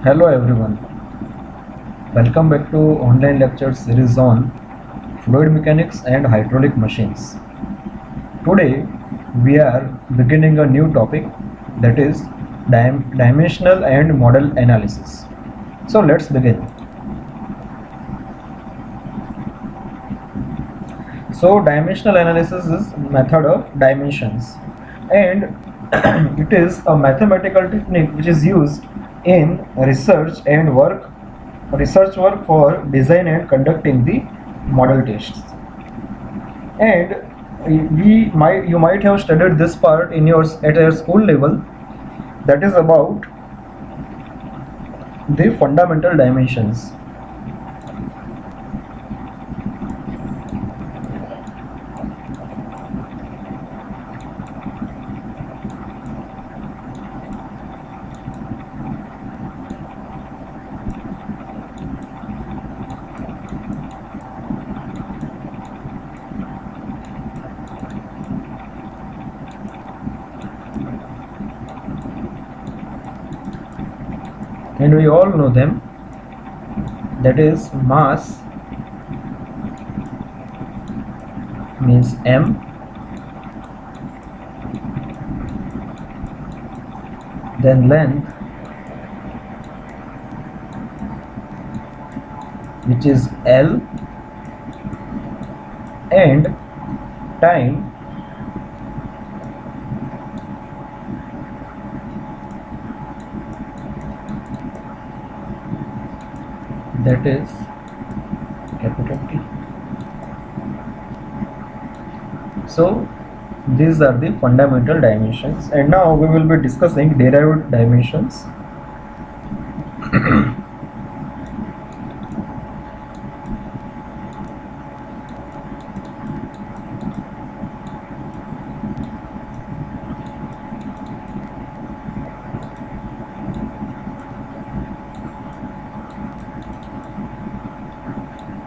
Hello everyone, welcome back to online lecture series on fluid mechanics and hydraulic machines. Today we are beginning a new topic, that is dimensional and model analysis. So let's begin. So dimensional analysis is method of dimensions, and it is a mathematical technique which is used in research work for design and conducting the model tests. And you might have studied this part in your school level, that is about the fundamental dimensions. And we all know them, that is mass means m, then length which is L, and time that is capital T. So these are the fundamental dimensions, and now we will be discussing derived dimensions.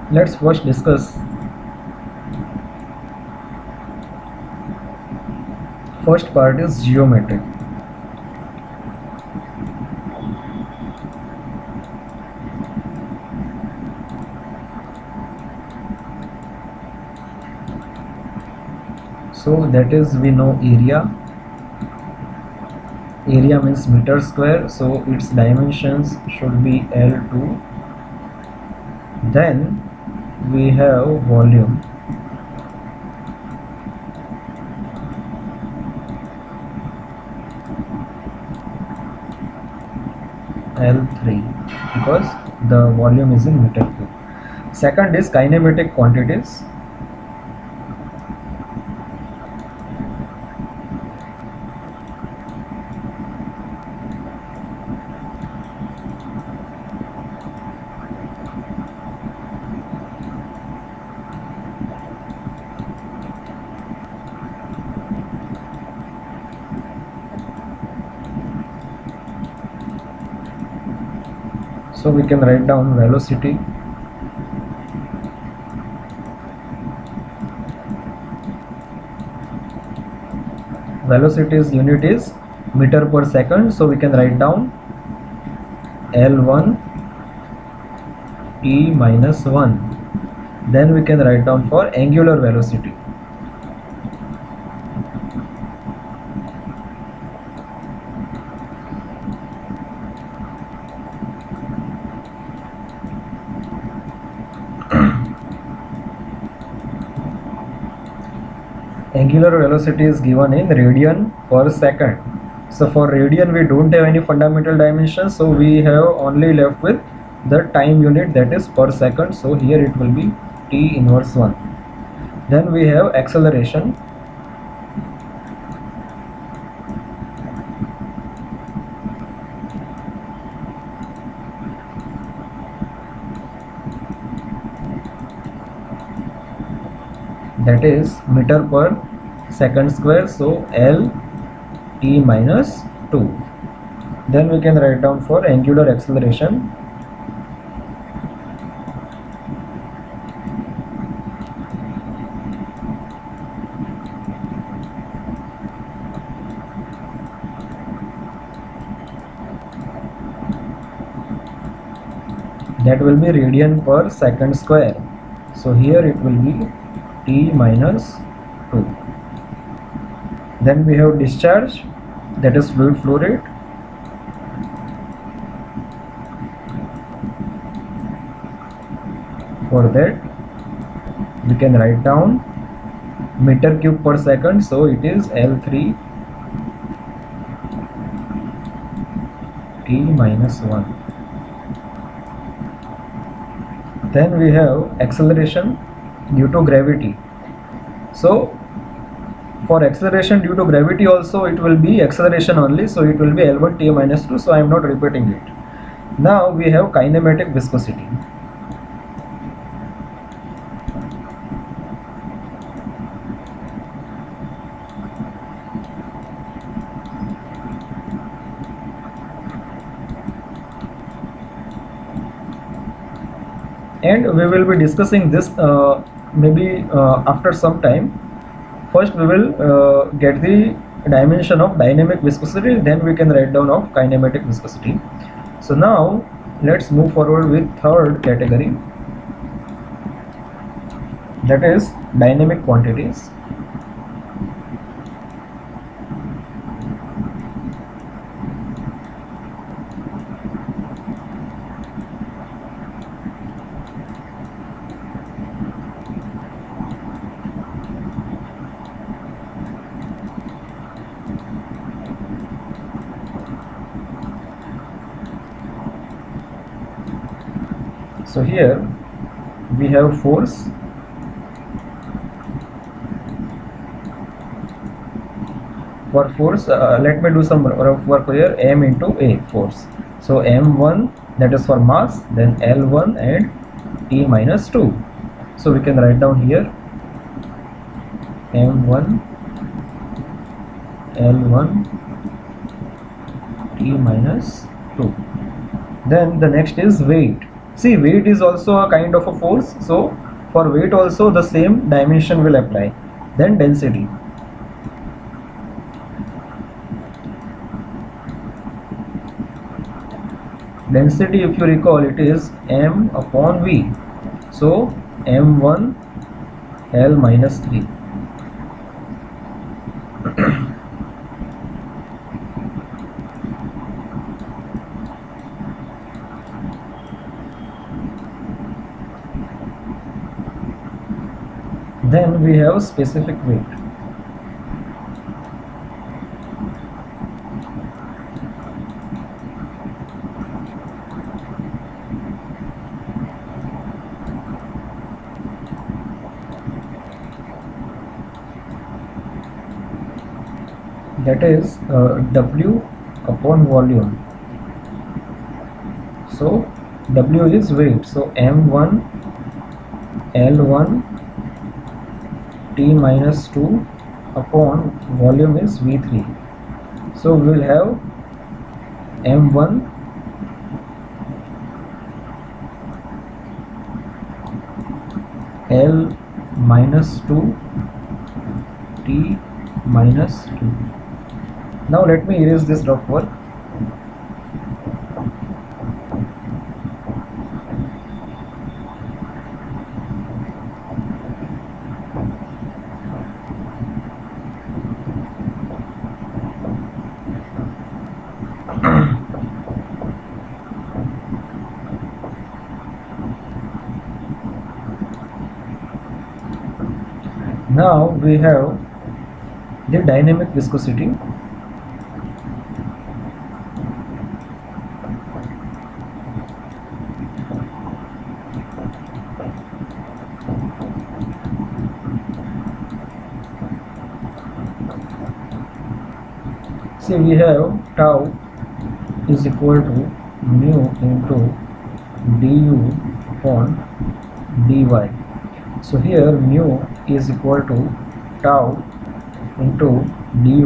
Let's first discuss. First part is geometry. So that is, we know area. Area means meter square, so its dimensions should be L2. Then we have volume. L3, because the volume is in meter cube. Second is kinematic quantities. So we can write down velocity. Velocity's unit is meter per second, so we can write down L1 t minus 1. Then we can write down for angular velocity. Angular velocity is given in radian per second. So for radian we don't have any fundamental dimensions, so we have only left with the time unit, that is per second. So here it will be t inverse 1. Then we have acceleration. That is meter per second square, so L t minus 2. Then we can write down for angular acceleration. that will be radian per second square. So here it will be T minus 2. Then we have discharge, that is fluid flow rate. For that we can write down meter cube per second, so it is L3 T minus 1. Then we have acceleration due to gravity. So for acceleration due to gravity also it will be acceleration only, so it will be L1 T minus 2, so I am not repeating it. Now we have kinematic viscosity. And we will be discussing this maybe after some time. First we will get the dimension of dynamic viscosity, then we can write down of kinematic viscosity. So now let's move forward with third category, that is dynamic quantities. So here we have force. For force, let me do some rough work here. M into A, force. So M1, that is for mass, then L1 and T minus 2. So we can write down here M1 L1 T minus 2. Then the next is weight. See, weight is also a kind of a force, so for weight also the same dimension will apply. Then density. Density, if you recall, it is M upon V. So M1 L minus 3. Then we have specific weight. That is W upon volume. So W is weight. So M1 L1 T minus 2 upon volume is V3. So we will have M1 L minus 2 T minus 2. Now let me erase this rough work. Now we have the dynamic viscosity. See, we have tau is equal to mu into du upon dy. So here mu is equal to tau into dy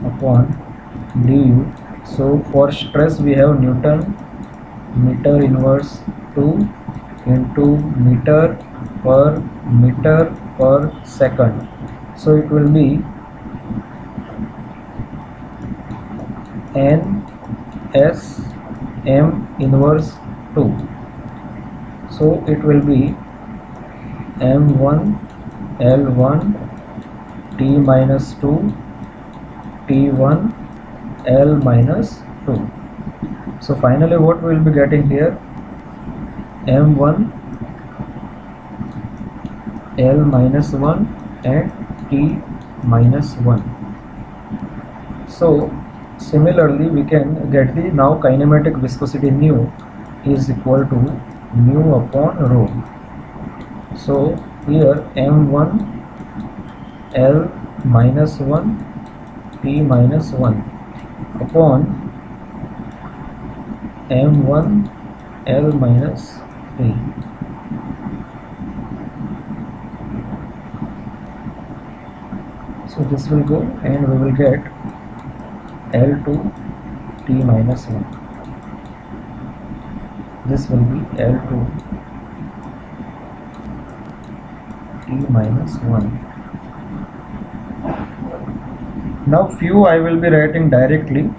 upon du. So for stress we have Newton meter inverse 2 into meter per second. So it will be N S M inverse 2. So it will be m1 l1 t minus 2 t1 l minus 2. So finally what we will be getting here, m1 l minus 1 and t minus 1. So similarly we can get the now kinematic viscosity nu is equal to mu upon rho. So here m1 l minus 1 t minus 1 upon m1 l minus 3. So this will go and we will get L2 t minus 1. This will be L2 t minus 1. Now few I will be writing directly.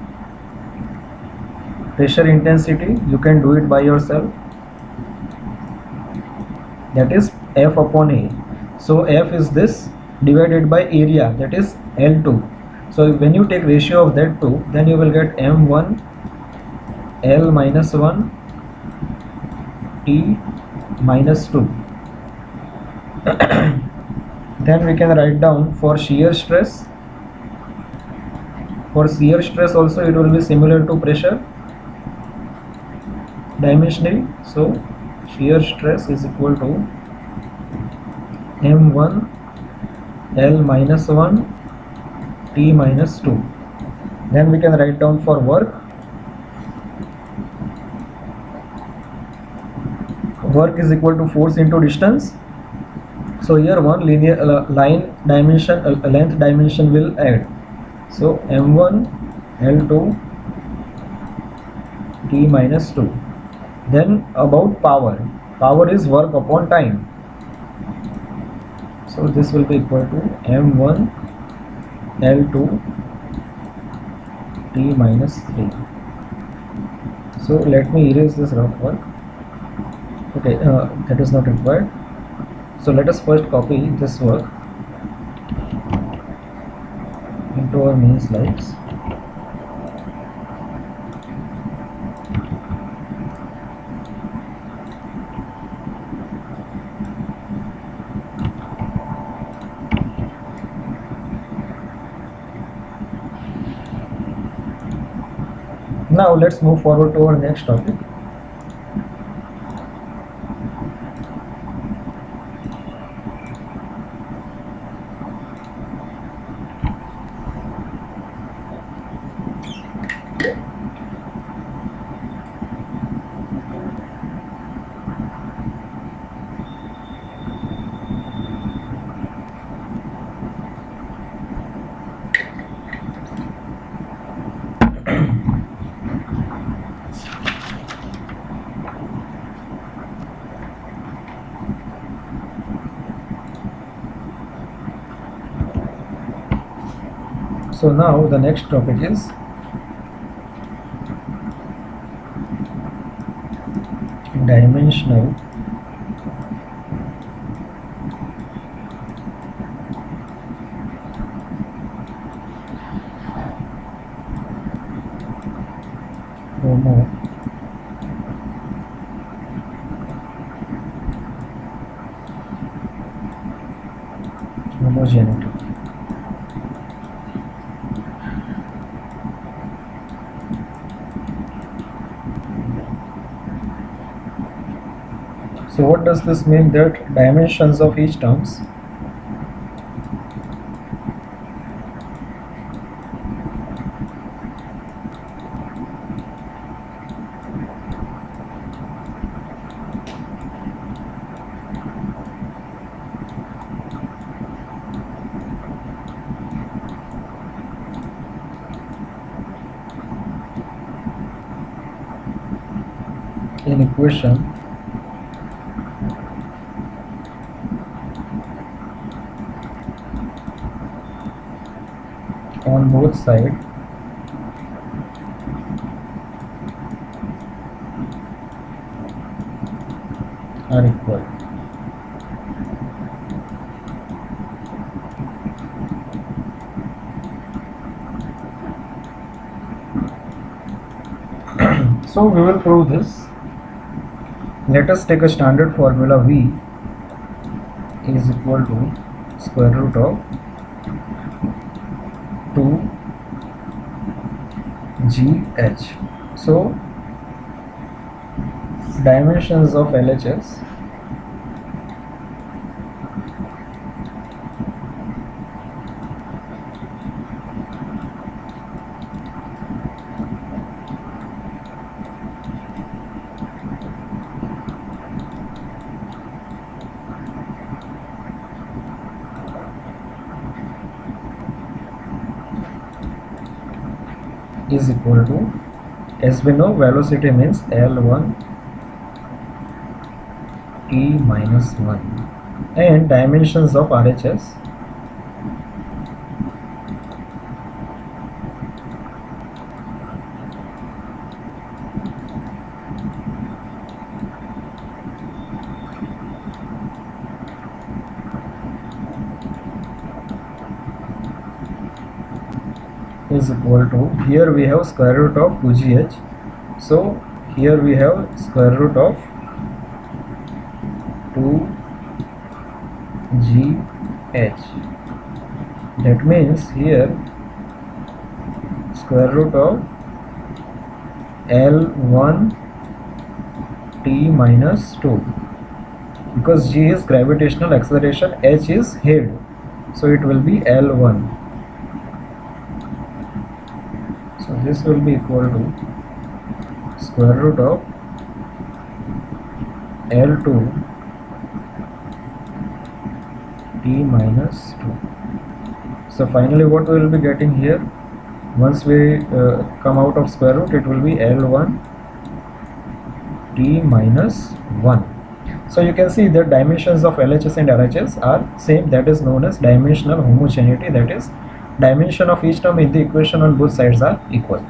Pressure intensity, you can do it by yourself. That is F upon A. So F is this divided by area, that is L2. So when you take ratio of that two, then you will get m1 l minus 1 t minus 2. Then we can write down for shear stress. For shear stress also it will be similar to pressure dimensionally. So shear stress is equal to m1 l minus 1 t minus 2. Then we can write down for work. Work is equal to force into distance. So here one linear line dimension length dimension will add. So m1 l2 t minus 2. Then about power. Power is work upon time. So this will be equal to m1 l2 t minus 3. So let me erase this rough work. Okay, that is not required. So let us first copy this work into our main slides. Now let's move forward to our next topic. So now the next topic is dimensional homogeneity. So what does this mean? That dimensions of each terms in equation on both sides are equal. So we will prove this. Let us take a standard formula. V is equal to square root of 2GH. So dimensions of LHS is equal to, as we know, velocity means L1 T minus 1, and dimensions of RHS is equal to, here we have square root of 2GH, so here we have square root of 2GH. That means here square root of L1 T minus 2, because G is gravitational acceleration, H is head, so it will be L1. So this will be equal to square root of L2 T minus 2. So finally what we will be getting here, once we come out of square root, it will be L1 T minus 1. So you can see that dimensions of LHS and RHS are same, that is known as dimensional homogeneity, that is dimension of each term in the equation on both sides are equal.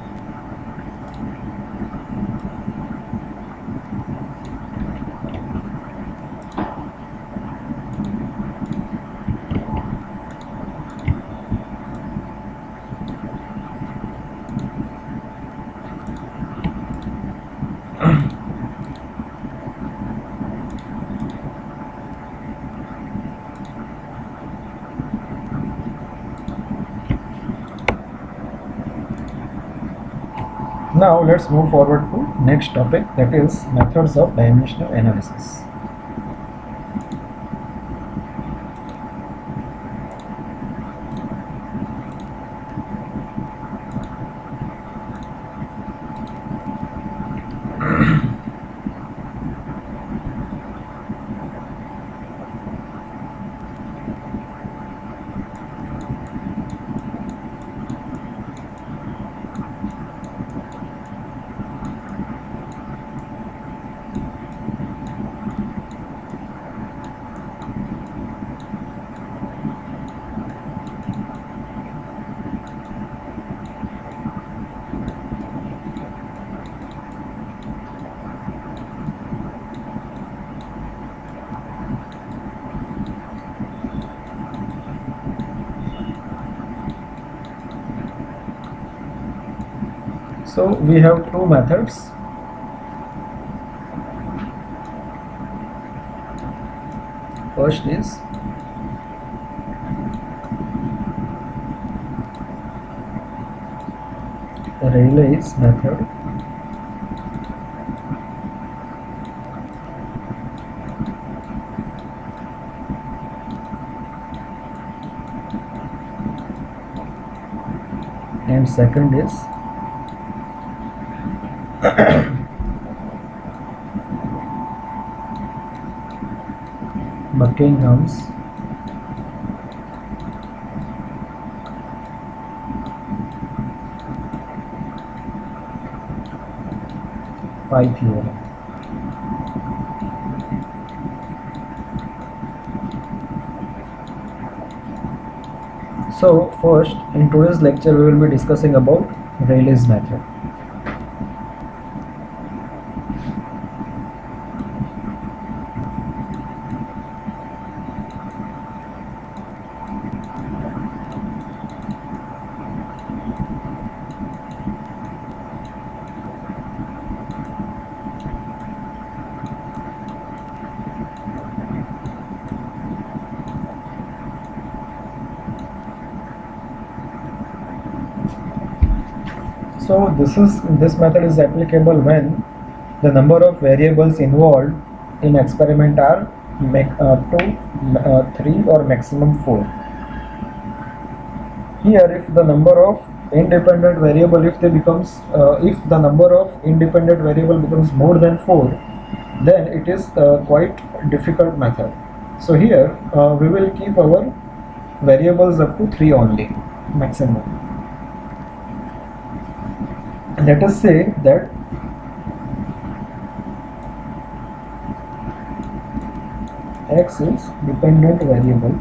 Now let's move forward to next topic, that is methods of dimensional analysis. So we have two methods. First is Rayleigh's method. And second is Buckingham's pi theorem. So first, in today's lecture we will be discussing about Rayleigh's method. So this method is applicable when the number of variables involved in experiment are up to 3 or maximum 4. Here, if the number of independent variable if the number of independent variable becomes more than 4, then it is quite difficult method. So here we will keep our variables up to 3 only maximum. Let us say that x is dependent variable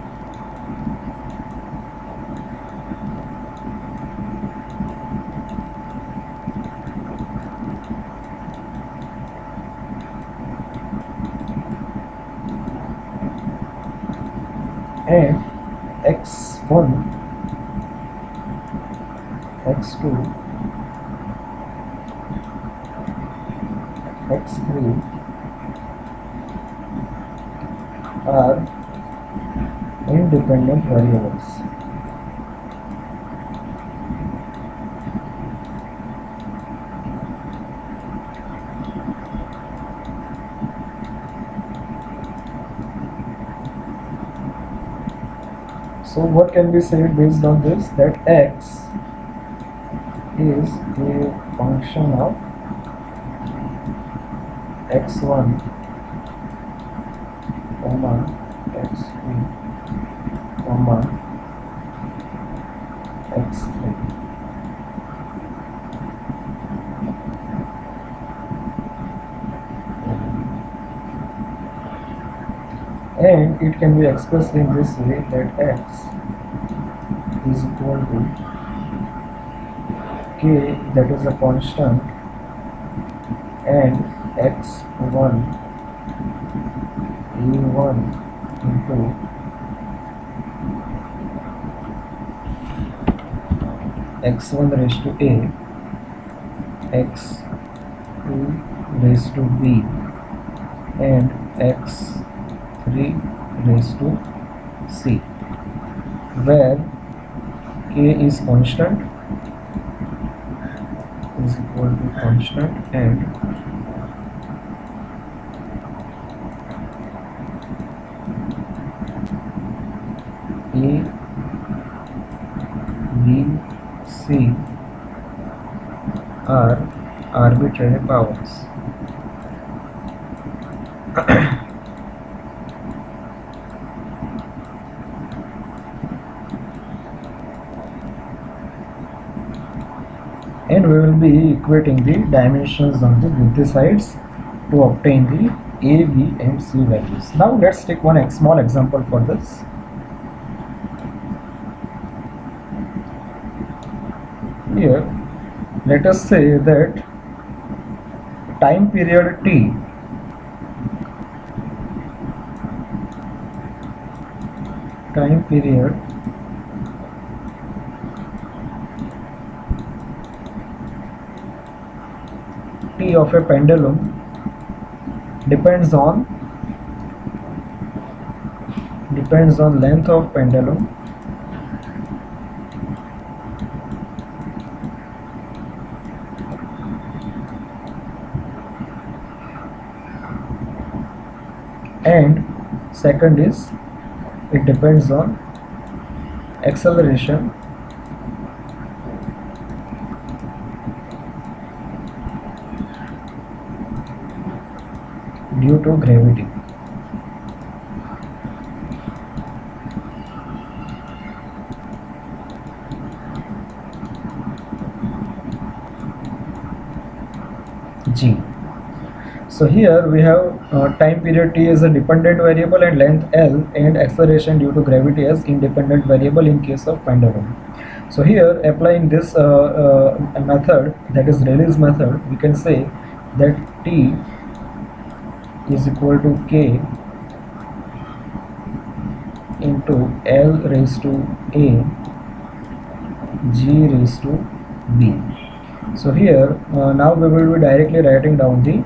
and x1, x2, x3 are independent variables. So what can be said based on this? That x is a function of x1, x2, x3. And it can be expressed in this way, that x is equal to k, that is a constant, and x1 a1 into x1 raised to a, x2 raised to b, and x3 raised to c, where k is constant, is equal to constant, and a, b, c are arbitrary powers. And we will be equating the dimensions of the both the sides to obtain the a, b and c values. Now let's take one small example for this. Here let us say that time period t t of a pendulum depends on length of pendulum and second is it depends on acceleration due to gravity. G. So here we have time period t is a dependent variable and length L and acceleration due to gravity as independent variable in case of pendulum. So here applying this method, that is Rayleigh's method, we can say that t is equal to k into L raised to a g raised to b. So here now we will be directly writing down the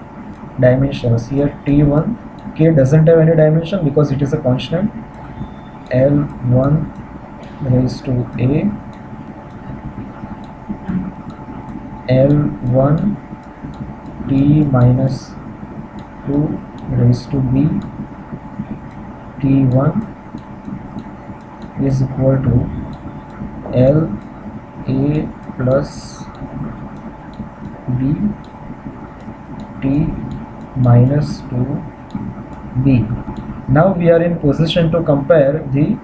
dimensions. Here t1, k doesn't have any dimension because it is a constant, L1 raised to a L1 t minus 2 raised to b t1 is equal to L a plus b t minus 2b. Now we are in position to compare the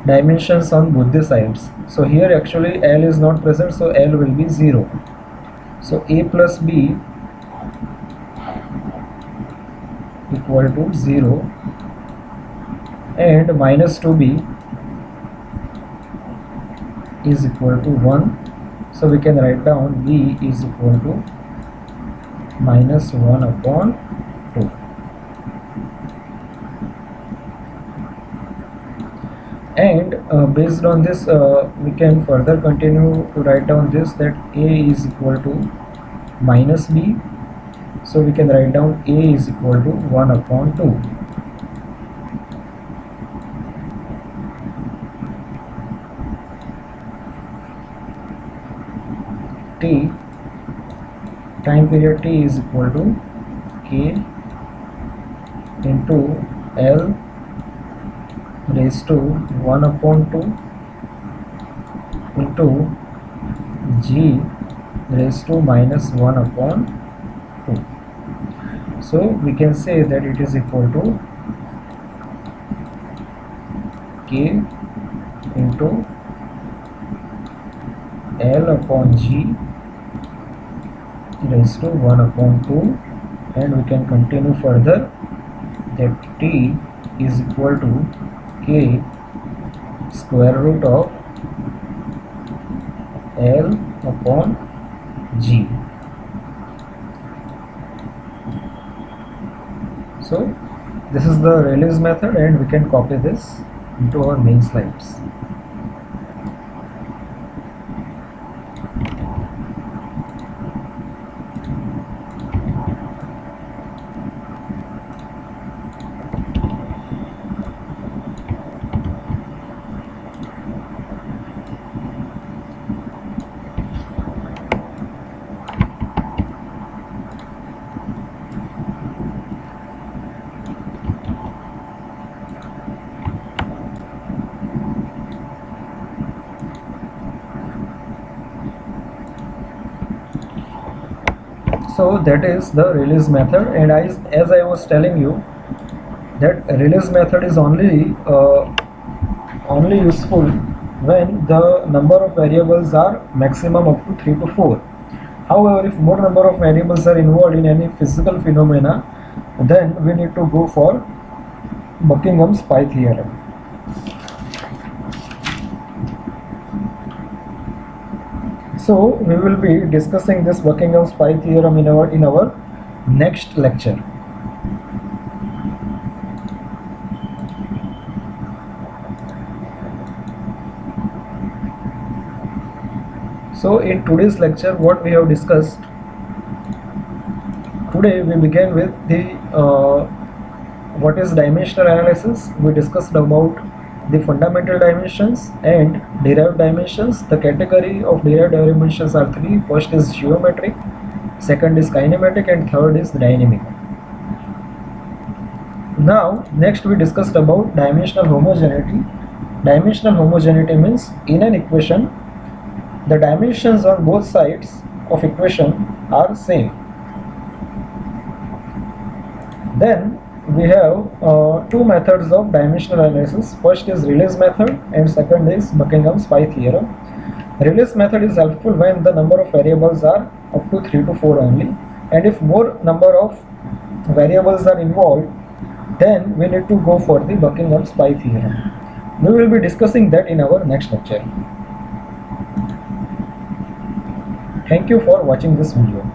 dimensions on both the sides. So here actually L is not present, so L will be 0. So a plus b equal to 0 and minus 2b is equal to 1. So we can write down b is equal to minus 1 upon 2. And based on this we can further continue to write down this, that a is equal to minus b. So we can write down a is equal to 1 upon 2. T, time period t is equal to k into L raised to 1 upon 2 into g raised to minus 1 upon 2. So we can say that it is equal to k into L upon g raised to 1 upon 2, and we can continue further that t is equal to k square root of L upon g. So this is the Rayleigh's method, and we can copy this into our main slides. So that is the Rayleigh's method, and as I was telling you that Rayleigh's method is only useful when the number of variables are maximum up to 3 to 4. However, if more number of variables are involved in any physical phenomena, then we need to go for Buckingham's pi theorem. So we will be discussing this Buckingham's pi theorem in our next lecture. So in today's lecture, what we have discussed today, we began with the what is dimensional analysis. We discussed about the fundamental dimensions and derived dimensions. The category of derived dimensions are three. First is geometric, second is kinematic, and third is dynamic. Now next we discussed about dimensional homogeneity. Dimensional homogeneity means in an equation the dimensions on both sides of equation are same. Then we have two methods of dimensional analysis. First is Rayleigh's method and second is Buckingham's pi theorem. Rayleigh's method is helpful when the number of variables are up to 3 to 4 only, and if more number of variables are involved, then we need to go for the Buckingham's pi theorem. We will be discussing that in our next lecture. Thank you for watching this video.